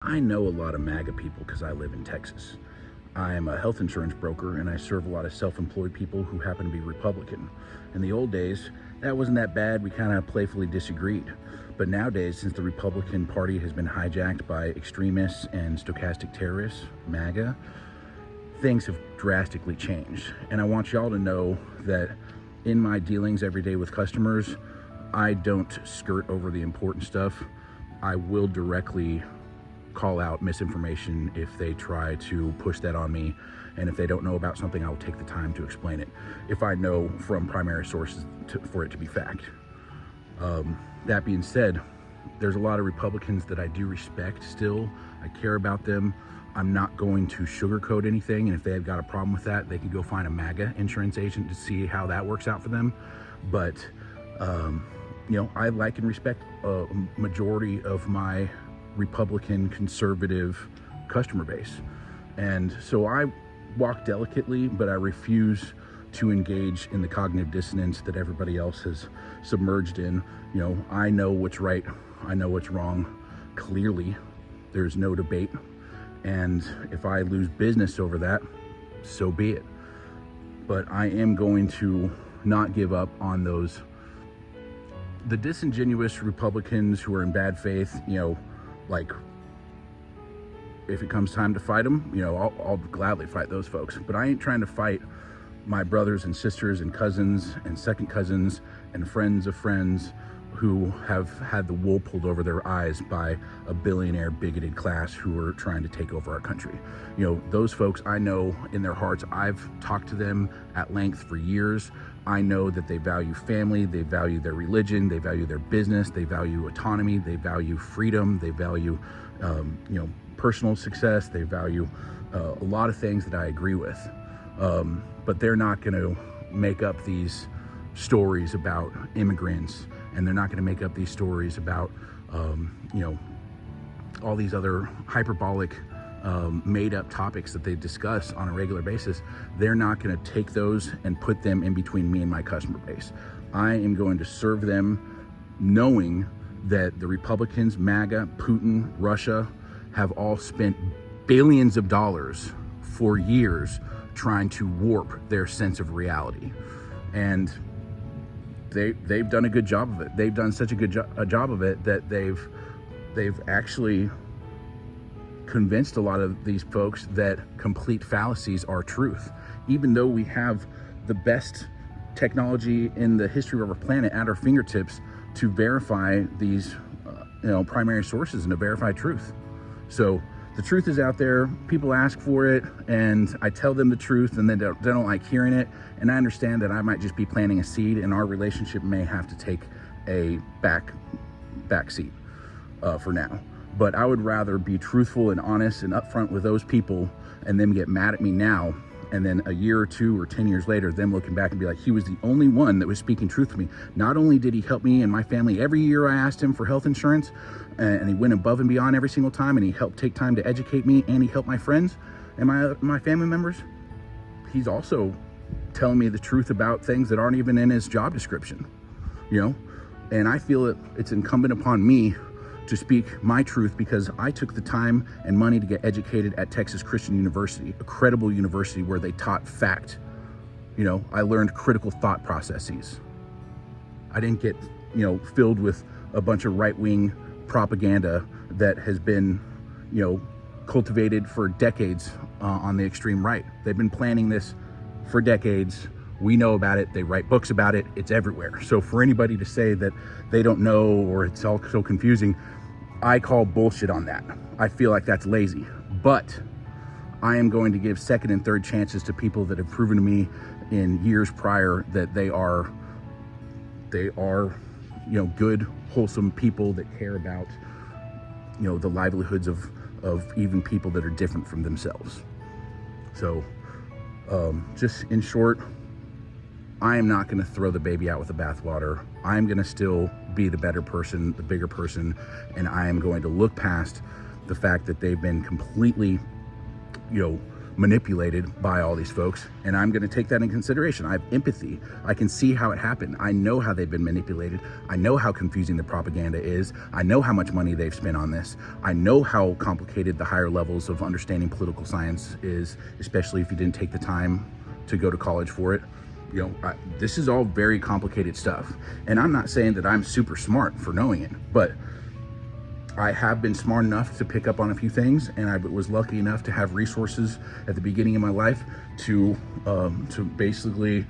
I know a lot of MAGA people because I live in Texas. I am a health insurance broker and I serve a lot of self-employed people who happen to be Republican. In the old days, that wasn't that bad. We kind of playfully disagreed. But nowadays, since the Republican Party has been hijacked by extremists and stochastic terrorists, MAGA, things have drastically changed. And I want y'all to know that in my dealings every day with customers, I don't skirt over the important stuff. I will directly call out misinformation if they try to push that on me. And if they don't know about something, I will take the time to explain it if I know from primary sources for it to be fact. That being said, there's a lot of Republicans that I do respect still. I care about them. I'm not going to sugarcoat anything, and if they've got a problem with that, they can go find a MAGA insurance agent to see how that works out for them. But you know, I like and respect a majority of my Republican conservative customer base, and so I walk delicately, but I refuse to engage in the cognitive dissonance that everybody else has submerged in. You know, I know what's right, I know what's wrong. Clearly, there's no debate, and if I lose business over that, so be it. But I am going to not give up on those, the disingenuous Republicans who are in bad faith. You know, like, if it comes time to fight them, you know, I'll gladly fight those folks. But I ain't trying to fight my brothers and sisters and cousins and second cousins and friends of friends who have had the wool pulled over their eyes by a billionaire bigoted class who are trying to take over our country. You know, those folks, I know in their hearts, I've talked to them at length for years. I know that they value family, they value their religion, they value their business, they value autonomy, they value freedom, they value, you know, personal success, they value a lot of things that I agree with. But they're not going to make up these stories about immigrants, and they're not going to make up these stories about, you know, all these other hyperbolic, made up topics that they discuss on a regular basis. They're not going to take those and put them in between me and my customer base. I am going to serve them knowing that the Republicans, MAGA, Putin, Russia have all spent billions of dollars for years trying to warp their sense of reality. And they've done a good job of it. They've done such a good job of it that they've actually convinced a lot of these folks that complete fallacies are truth. Even though we have the best technology in the history of our planet at our fingertips to verify these you know, primary sources and to verify truth. So the truth is out there, people ask for it, and I tell them the truth, and they don't like hearing it. And I understand that I might just be planting a seed, and our relationship may have to take a back seat for now. But I would rather be truthful and honest and upfront with those people and them get mad at me now, and then a year or 2 or 10 years later, them looking back and be like, he was the only one that was speaking truth to me. Not only did he help me and my family every year I asked him for health insurance, and he went above and beyond every single time, and he helped take time to educate me, and he helped my friends and my family members. He's also telling me the truth about things that aren't even in his job description, you know? And I feel that it's incumbent upon me to speak my truth because I took the time and money to get educated at Texas Christian University, a credible university where they taught fact. You know, I learned critical thought processes. I didn't get, you know, filled with a bunch of right-wing propaganda that has been, you know, cultivated for decades on the extreme right. They've been planning this for decades. We know about it. They write books about it. It's everywhere. So for anybody to say that they don't know or it's all so confusing, I call bullshit on that. I feel like that's lazy. But I am going to give second and third chances to people that have proven to me in years prior that they are, you know, good, wholesome people that care about, you know, the livelihoods of even people that are different from themselves. So just in short, I am not going to throw the baby out with the bathwater. I'm going to still be the better person, the bigger person, and I am going to look past the fact that they've been completely, you know, manipulated by all these folks, and I'm going to take that in consideration. I have empathy. I can see how it happened. I know how they've been manipulated. I know how confusing the propaganda is. I know how much money they've spent on this. I know how complicated the higher levels of understanding political science is, especially if you didn't take the time to go to college for it. This is all very complicated stuff, and I'm not saying that I'm super smart for knowing it, but I have been smart enough to pick up on a few things, and I was lucky enough to have resources at the beginning of my life to basically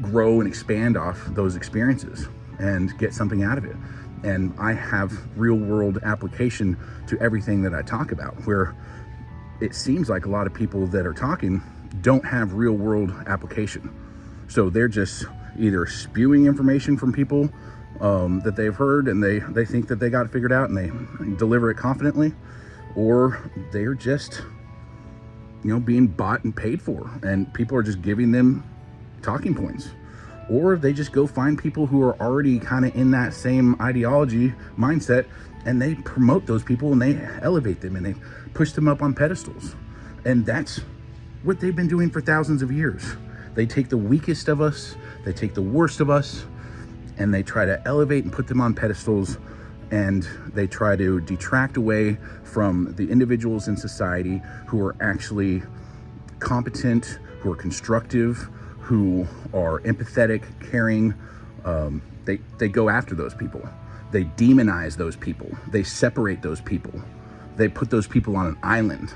grow and expand off those experiences and get something out of it. And I have real world application to everything that I talk about, where it seems like a lot of people that are talking don't have real world application. So they're just either spewing information from people that they've heard, and they think that they got it figured out and they deliver it confidently, or they're just being bought and paid for, and people are just giving them talking points, or they just go find people who are already kind of in that same ideology mindset, and they promote those people and they elevate them and they push them up on pedestals. And that's what they've been doing for thousands of years. They take the weakest of us, they take the worst of us, and they try to elevate and put them on pedestals, and they try to detract away from the individuals in society who are actually competent, who are constructive, who are empathetic, caring. They go after those people. They demonize those people. They separate those people. They put those people on an island.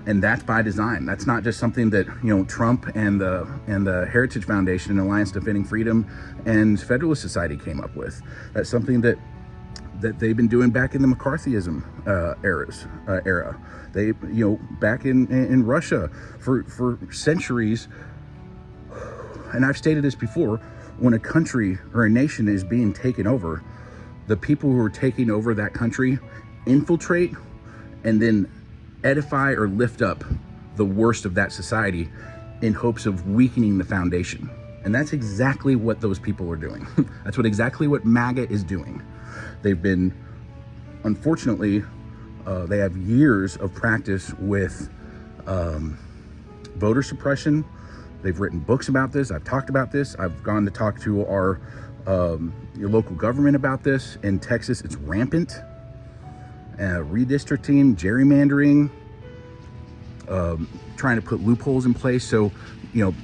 And that's by design. That's not just something that Trump and the Heritage Foundation and Alliance Defending Freedom and Federalist Society came up with. That's something that they've been doing back in the McCarthyism era. They back in Russia for centuries. And I've stated this before: when a country or a nation is being taken over, the people who are taking over that country infiltrate and then edify or lift up the worst of that society in hopes of weakening the foundation. And that's exactly what those people are doing. That's exactly what MAGA is doing. They've been, unfortunately, they have years of practice with voter suppression. They've written books about this. I've talked about this. I've gone to talk to your local government about this. In Texas, it's rampant. Redistricting, gerrymandering, trying to put loopholes in place. So,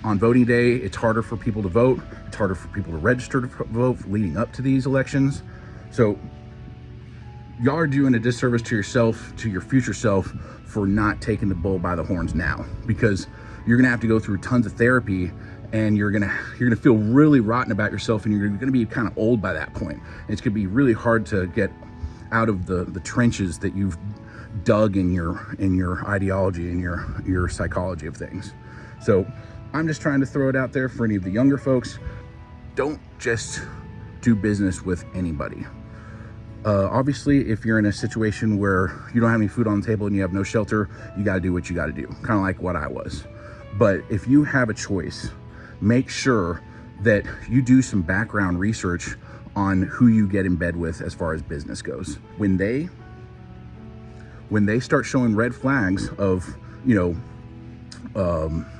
on voting day, it's harder for people to vote. It's harder for people to register to vote leading up to these elections. So y'all are doing a disservice to yourself, to your future self, for not taking the bull by the horns now, because you're gonna have to go through tons of therapy, and you're gonna feel really rotten about yourself, and you're gonna be kind of old by that point. And it's gonna be really hard to get out of the trenches that you've dug in your ideology and your psychology of things. So I'm just trying to throw it out there for any of the younger folks. Don't just do business with anybody. Obviously, if you're in a situation where you don't have any food on the table and you have no shelter, you got to do what you got to do, kind of like what I was. But if you have a choice, make sure that you do some background research on who you get in bed with as far as business goes. When they start showing red flags of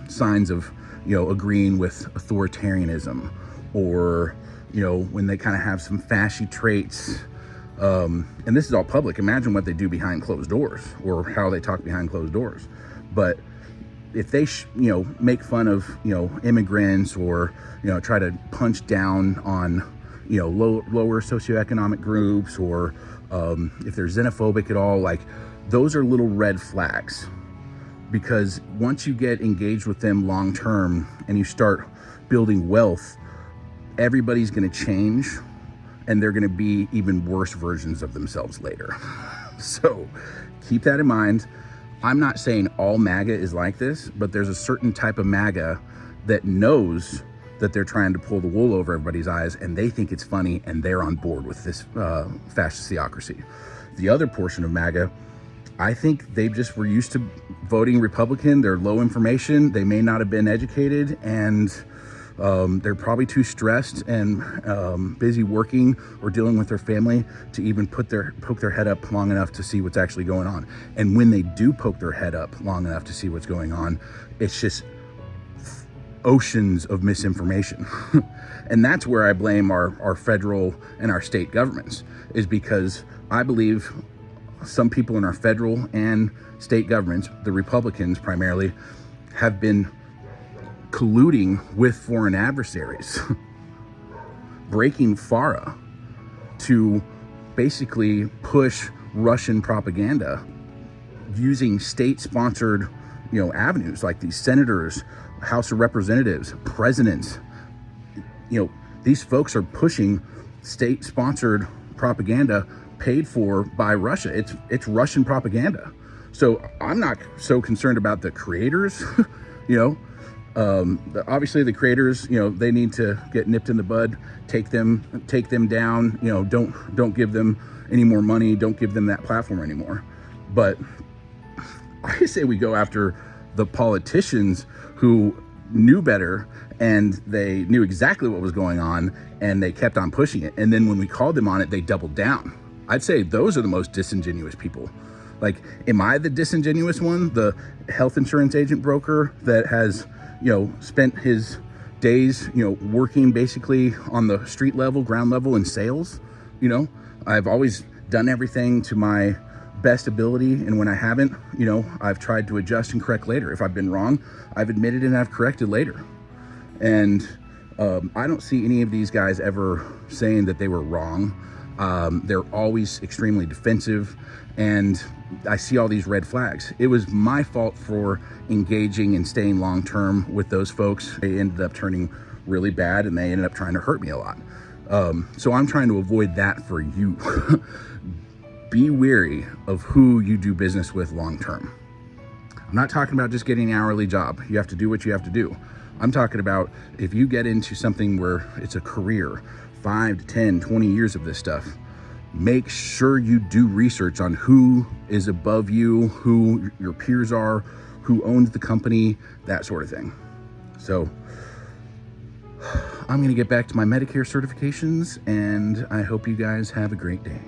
signs of agreeing with authoritarianism, or when they kind of have some fascist traits, and this is all public. Imagine what they do behind closed doors, or how they talk behind closed doors. But if they make fun of immigrants, or try to punch down on lower socioeconomic groups, or if they're xenophobic at all, like, those are little red flags. Because once you get engaged with them long term and you start building wealth, everybody's going to change, and they're going to be even worse versions of themselves later. So keep that in mind. I'm not saying all MAGA is like this, but there's a certain type of MAGA that knows that they're trying to pull the wool over everybody's eyes, and they think it's funny, and they're on board with this fascist theocracy. The other portion of MAGA, I think they just were used to voting Republican. They're low information. They may not have been educated, and They're probably too stressed and busy working or dealing with their family to even poke their head up long enough to see what's actually going on. And when they do poke their head up long enough to see what's going on, it's just oceans of misinformation. And that's where I blame our federal and our state governments, is because I believe some people in our federal and state governments, the Republicans primarily, have been colluding with foreign adversaries, breaking FARA to basically push Russian propaganda using state-sponsored, avenues like these senators, House of Representatives, presidents. These folks are pushing state-sponsored propaganda paid for by Russia. It's Russian propaganda. So I'm not so concerned about the creators. Obviously the creators, they need to get nipped in the bud, take them down. Don't give them any more money. Don't give them that platform anymore. But I say we go after the politicians who knew better, and they knew exactly what was going on, and they kept on pushing it. And then when we called them on it, they doubled down. I'd say those are the most disingenuous people. Like, am I the disingenuous one, the health insurance agent broker that has, spent his days, working basically on the street level, ground level in sales? I've always done everything to my best ability, and when I haven't, I've tried to adjust and correct later. If I've been wrong, I've admitted and I've corrected later. And I don't see any of these guys ever saying that they were wrong. They're always extremely defensive, and I see all these red flags. It was my fault for engaging and staying long-term with those folks. They ended up turning really bad, and they ended up trying to hurt me a lot. So I'm trying to avoid that for you. Be wary of who you do business with long-term. I'm not talking about just getting an hourly job. You have to do what you have to do. I'm talking about if you get into something where it's a career, 5 to 10, 20 years of this stuff, make sure you do research on who is above you, who your peers are, who owns the company, that sort of thing. So I'm going to get back to my Medicare certifications, and I hope you guys have a great day.